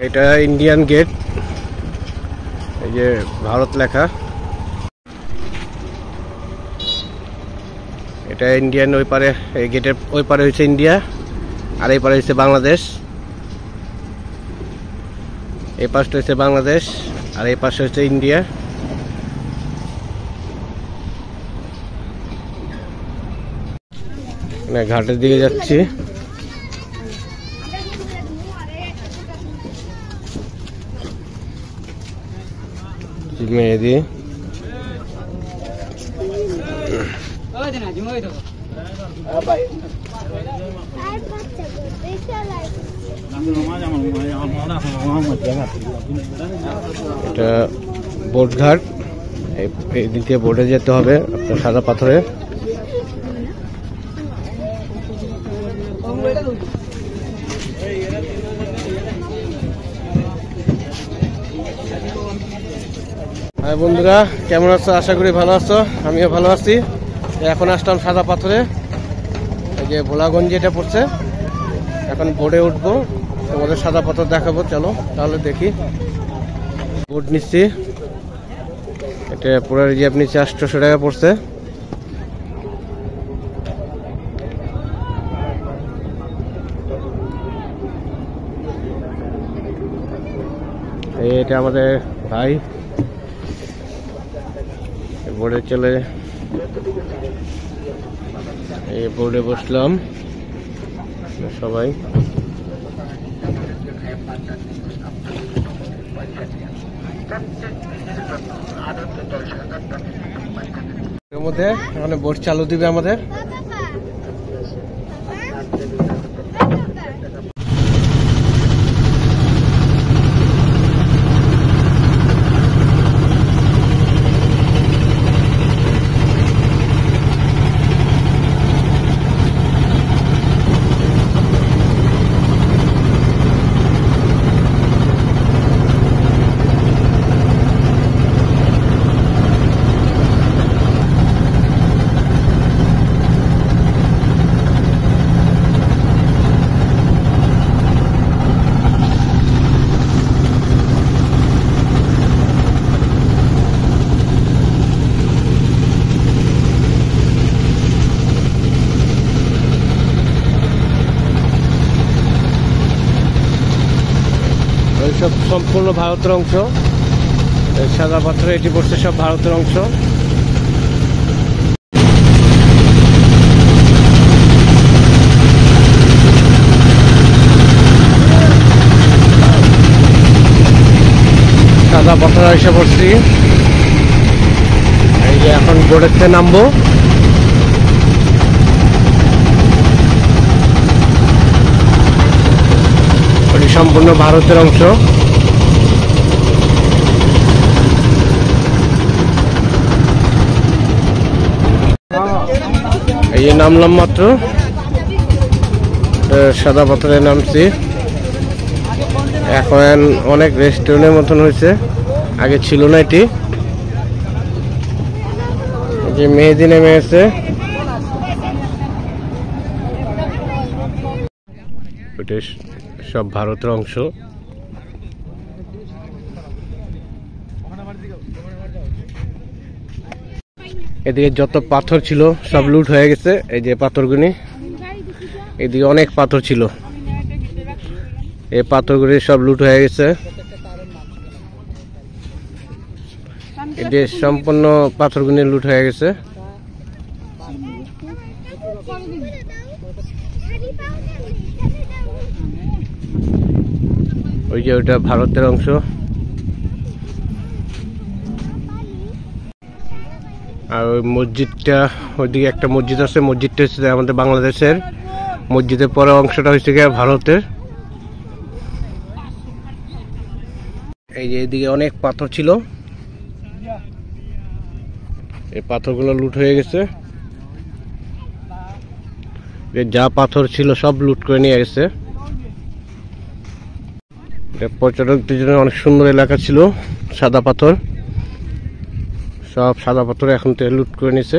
এটা Indian gate, এই যে ভারত লেখা। এটা ইন্ডিয়ান, ওই পারে এই গেটের ওই পারে হচ্ছে ইন্ডিয়া আর এই পারে হচ্ছে বাংলাদেশ। এই পাশটা হচ্ছে বাংলাদেশ আর এই পাশে হচ্ছে ইন্ডিয়া। ঘাটের দিকে যাচ্ছি। মেহেদি এটা বোট ঘাট, এই দিক দিয়ে বোটে যেতে হবে আপনার সাদা পাথরে। হাই বন্ধুরা, কেমন আছো? আশা করি ভালো আছো, আমিও ভালো আছি। এখন আসলাম সাদা পাথরে, এই যে ভোলাগঞ্জ এটা পড়ছে। এখন বোটে উঠবো, তোমাদের সাদা পাথর দেখাবো। চলো তাহলে দেখি। বোট নিচ্ছি, এটা পুরো রিজার্ভ নিচ্ছে, 800 টাকা পড়ছে। এটা আমাদের ভাই বোর্ডে চলে, এই বোর্ডে বসলাম সবাই। এর মধ্যে মানে বোট চালু দিবে আমাদের। সব সম্পূর্ণ ভারতের অংশ, সাদা পাথরে এটি পড়ছে, সব ভারতের অংশ। সাদা পাথর এসে পড়ছি, এই যে এখন বোটেতে নামবো। সম্পূর্ণ ভারতের অংশ। এই যে নামলাম মাত্র, সাদা পাথরে নামছি। এখন অনেক রেস্টুরেন্টের মতন হয়েছে, আগে ছিল না এটি। যে মেহেদি নেমে এসে, সব ভারতের অংশ। এদিকে যত পাথর ছিল সব লুট হয়ে গেছে, এই যে পাথরগুলি। এদিকে অনেক পাথর ছিল, এই পাথরগুলি সব লুট হয়ে গেছে। এদিকে সম্পূর্ণ পাথরগুলি লুট হয়ে গেছে। ওই যে ওইটা ভারতের অংশ। আর ওই মসজিদটা, ওইদিকে একটা মসজিদ আছে, মসজিদটা হচ্ছে আমাদের বাংলাদেশের। মসজিদের পরে অংশটা হচ্ছে গিয়ে ভারতের। এই যে এদিকে অনেক পাথর ছিল, এই পাথরগুলো লুট হয়ে গেছে। যা পাথর ছিল সব লুট করে নিয়ে গেছে। পর্যটকদের জন্য অনেক সুন্দর এলাকা ছিল, সাদা পাথর। সব সাদা পাথর এখন তো লুট করে নিছে।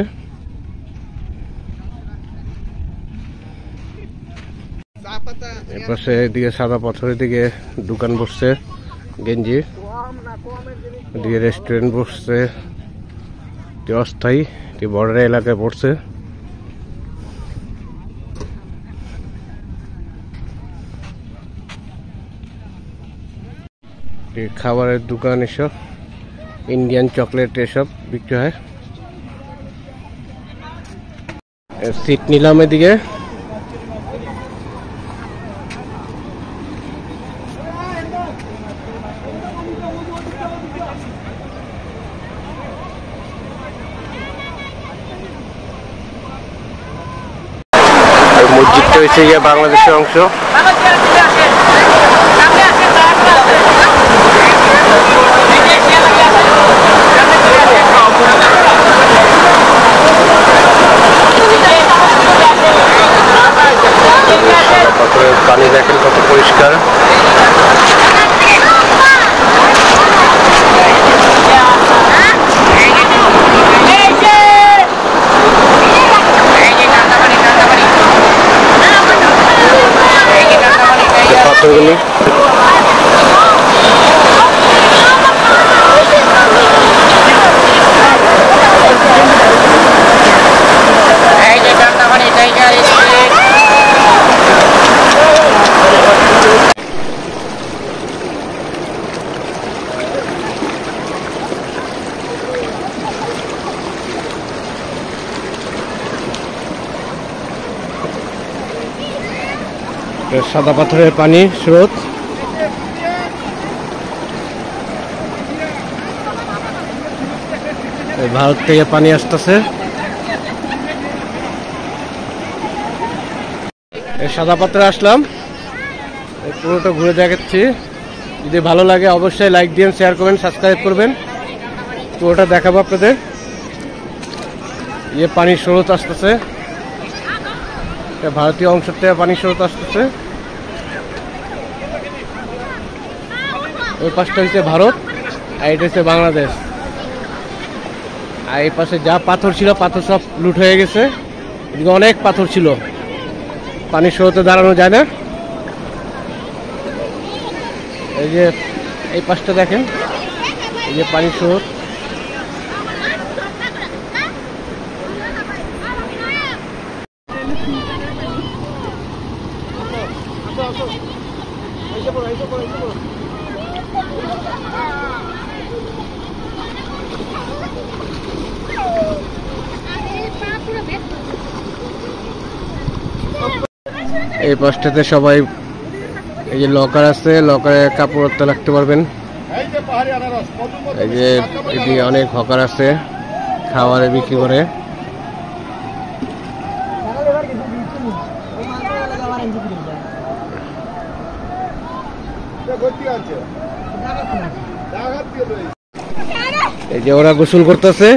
পাশে এদিকে সাদা পাথরের দিকে দোকান বসছে গেঞ্জি, এদিকে রেস্টুরেন্ট বসছে, অস্থায়ী বর্ডার এলাকায় পড়ছে। খাবারের দোকান, এসব ইন্ডিয়ান চকলেট এসব বিক্রি হয়। সিট নিলাম এদিকে। মসজিদটা হচ্ছে গিয়ে বাংলাদেশের অংশ। পানি দেখেন কত পরিষ্কার। পাথরগুলি সাদা পাথরের পানি স্রোত। ভারত থেকে পানি আসতেছে। সাদা পাথরে আসলাম, পুরোটা ঘুরে দেখাচ্ছি। যদি ভালো লাগে অবশ্যই লাইক দিন, শেয়ার করবেন, সাবস্ক্রাইব করবেন। পুরোটা দেখাবো আপনাদের। পানির স্রোত আসতেছে, ভারতীয় অংশ থেকে পানির স্রোত আসতেছে। ওই পাশটা হচ্ছে ভারত আর এটা হচ্ছে বাংলাদেশ। আর এই পাশে যা পাথর ছিল পাথর সব লুট হয়ে গেছে। এদিকে অনেক পাথর ছিল, পানির স্রোতে দাঁড়ানো যায় না। এই যে এই পাশটা দেখেন, এই যে পানির স্রোত। এই পাশটাতে সবাই এই যে লকার আছে, লকারে কাপড় রাখতে পারবেন। এই যে এদিকে অনেক হকার আছে, খাবারে বিক্রি করে। এই যে ওরা গোসল করতেছে।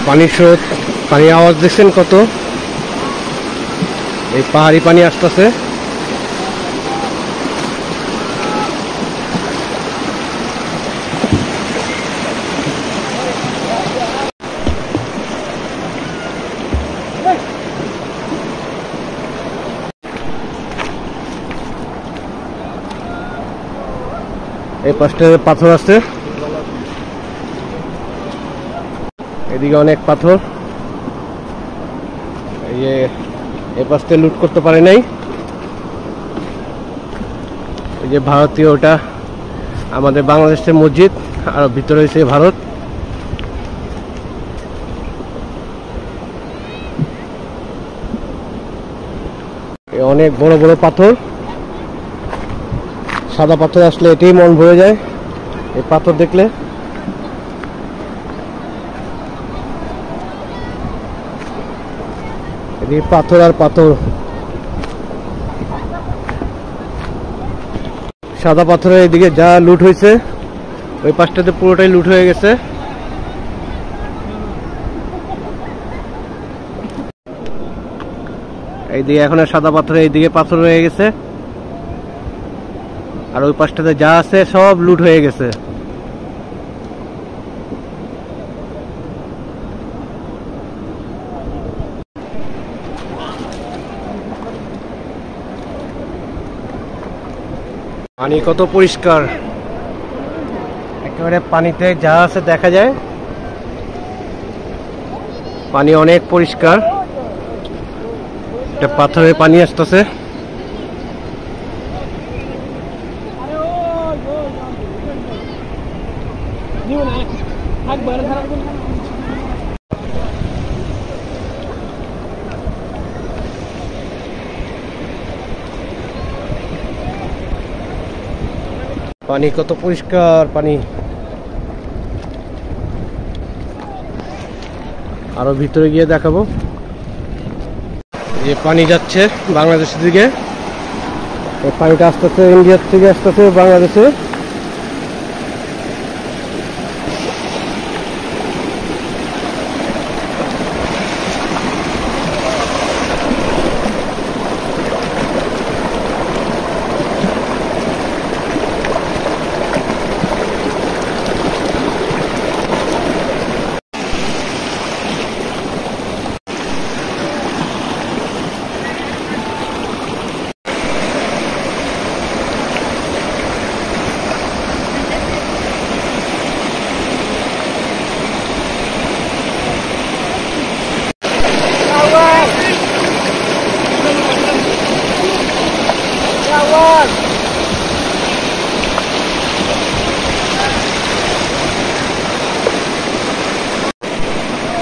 পানির স্রোত, পানির আওয়াজ দেখছেন কত? এই পাহাড়ি পানি আসতেছে। এই পাশটায় পাথর আছে, এদিকে অনেক পাথর। এই পাশটা লুট করতে পারে নাই। এই যে ভারতীয়, ওটা আমাদের বাংলাদেশের মসজিদ, আর ভিতরে হয়েছে ভারত। অনেক বড় বড় পাথর, সাদা পাথর আসলে এটাই মন ভরে যায় এই পাথর দেখলে। এদিকে পাথর আর পাথর। সাদা পাথরের এদিকে যা লুট হয়েছে ওই পাশটাতে পুরোটাই লুট হয়ে গেছে। এইদিকে এখন সাদা পাথরের এইদিকে পাথর রয়ে গেছে, আর ওই পাশটাতে যা আছে সব লুট হয়ে গেছে। পানি কত পরিষ্কার, একেবারে পানিতে যা আছে দেখা যায়। পানি অনেক পরিষ্কার, এটা পাথরের পানি আসতেছে। পানি কত পরিষ্কার পানি। আরো ভিতরে গিয়ে দেখাবো, যে পানি যাচ্ছে বাংলাদেশের দিকে। পানিটা আসতেছে ইন্ডিয়ার থেকে, আসতেছে বাংলাদেশে।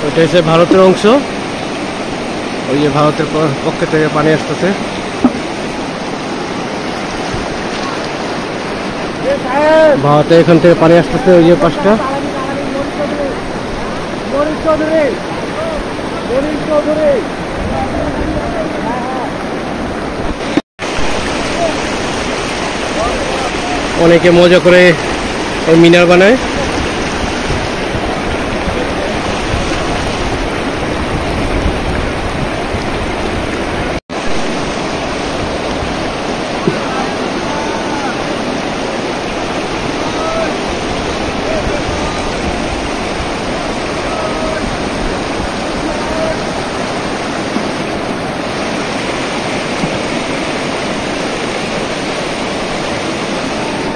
ওইটা হচ্ছে ভারতের অংশ, ওই যে ভারতের পক্ষ থেকে পানি আসতেছে। ভারতে এখান থেকে পানি আসতেছে, ওই যে পাশটা। অনেকে মজা করে ওই মিনার বানায়।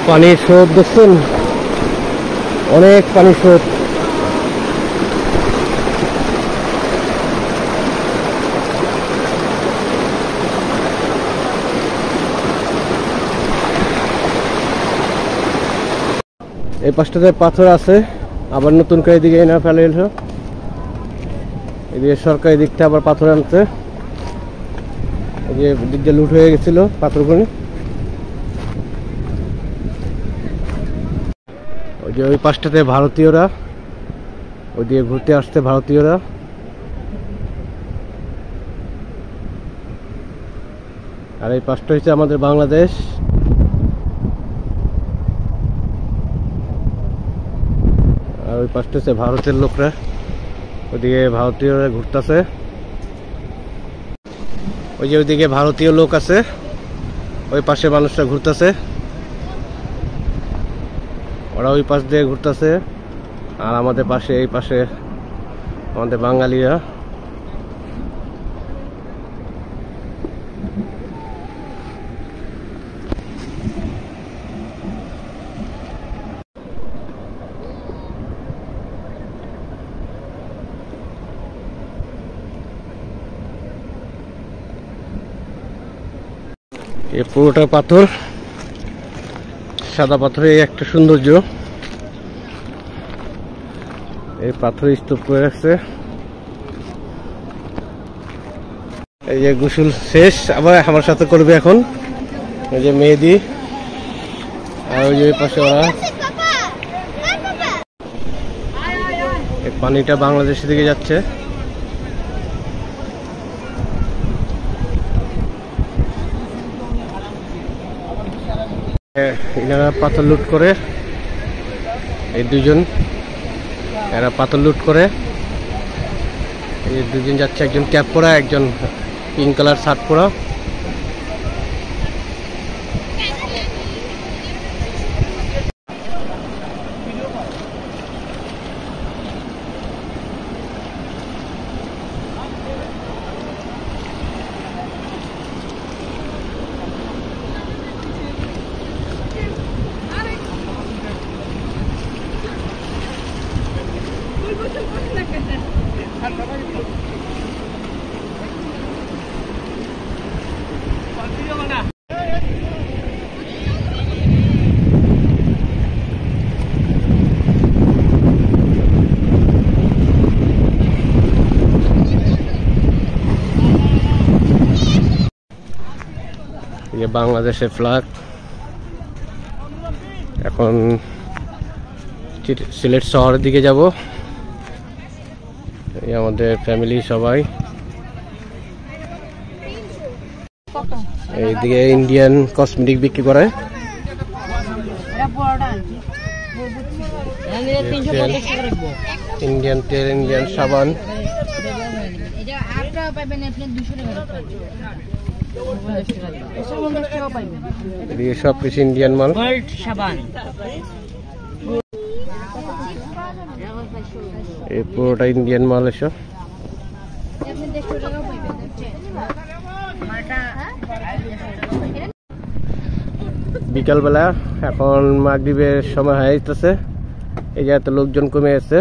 পানির স্রোত দেখছেন, অনেক পানির স্রোত। এই পাশটাতে পাথর আছে, আবার নতুন করে এদিকে না ফেলে এলো। এদিকে সরকারি দিকটা আবার পাথর আনছে, এদিকে দিক দিয়ে লুট হয়ে গেছিল পাথরগুলো। ওই যে ওই পাশটাতে ভারতীয়রা, ওইদিকে ঘুরতে আসছে ভারতীয়রা। আর এই পাশটা হচ্ছে আমাদের বাংলাদেশ। আর ওই পাশটা হচ্ছে ভারতের লোকরা, ওইদিকে ভারতীয়রা ঘুরতেছে। ওই যে ওইদিকে ভারতীয় লোক আছে, ওই পাশে মানুষরা ঘুরতেছে, ওরা ওই পাশ দিয়ে ঘুরতেছে। আর আমাদের পাশে, এই পাশে আমাদের বাঙালিরা। এই পুরোটা পাথর, সাদা পাথরের একটা সৌন্দর্য। এই পাথরের স্তূপ করে রাখছে। এই যে গোসল শেষ, আবার আমার সাথে করবে এখন এই যে মেহেদি। আর ওই যে পাশে ওরা, এই পানিটা বাংলাদেশের দিকে যাচ্ছে। এনারা পাথর লুট করে, এই দুজন এরা পাথর লুট করে। এই দুজন যাচ্ছে, একজন ক্যাপ পরা, একজন পিঙ্ক কালার শার্ট পরা। বাংলাদেশের ফ্ল্যাগ। এখন সিলেট শহরের দিকে যাব। এই আমাদের ফ্যামিলি সবাই। এইদিকে ইন্ডিয়ান কসমেটিক বিক্রি করে। ইন্ডিয়ান তেল, ইন্ডিয়ান সাবান। সব কিছু ইন্ডিয়ান মাল। এই পুরোটা ইন্ডিয়ান মাল এসব। বিকালবেলা এখন মাগরিবের সময় হয়ে যেতেছে। এই যে এত লোকজন কমে আছে।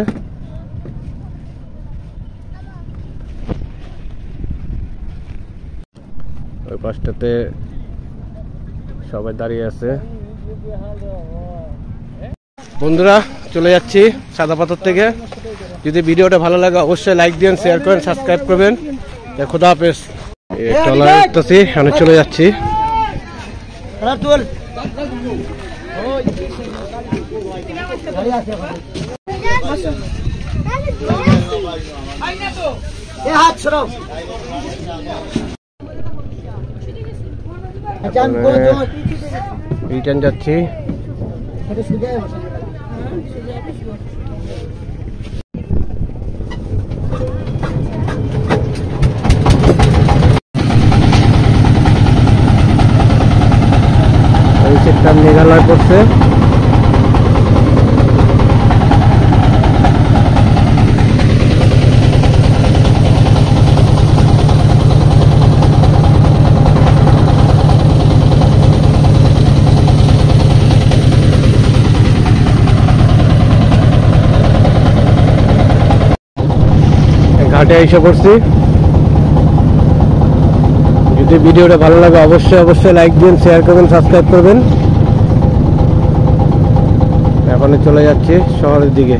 ওই পাশটাতে সবাই দাঁড়িয়ে আছে। বন্ধুরা চলে যাচ্ছি সাদা পাথর থেকে। যদি ভিডিওটা ভালো লাগে অবশ্যই লাইক দিন, শেয়ার করেন, সাবস্ক্রাইব করবেন। খোদা হাফেজ। আমি চলে যাচ্ছি। রিটার্ন যাচ্ছি। এই সেক্টর মেঘালয় পড়ছে। ঘাটে এসে পড়ছি। যদি ভিডিওটা ভালো লাগে অবশ্যই লাইক দিন, শেয়ার করবেন, সাবস্ক্রাইব করবেন। এখন চলে যাচ্ছি শহরের দিকে।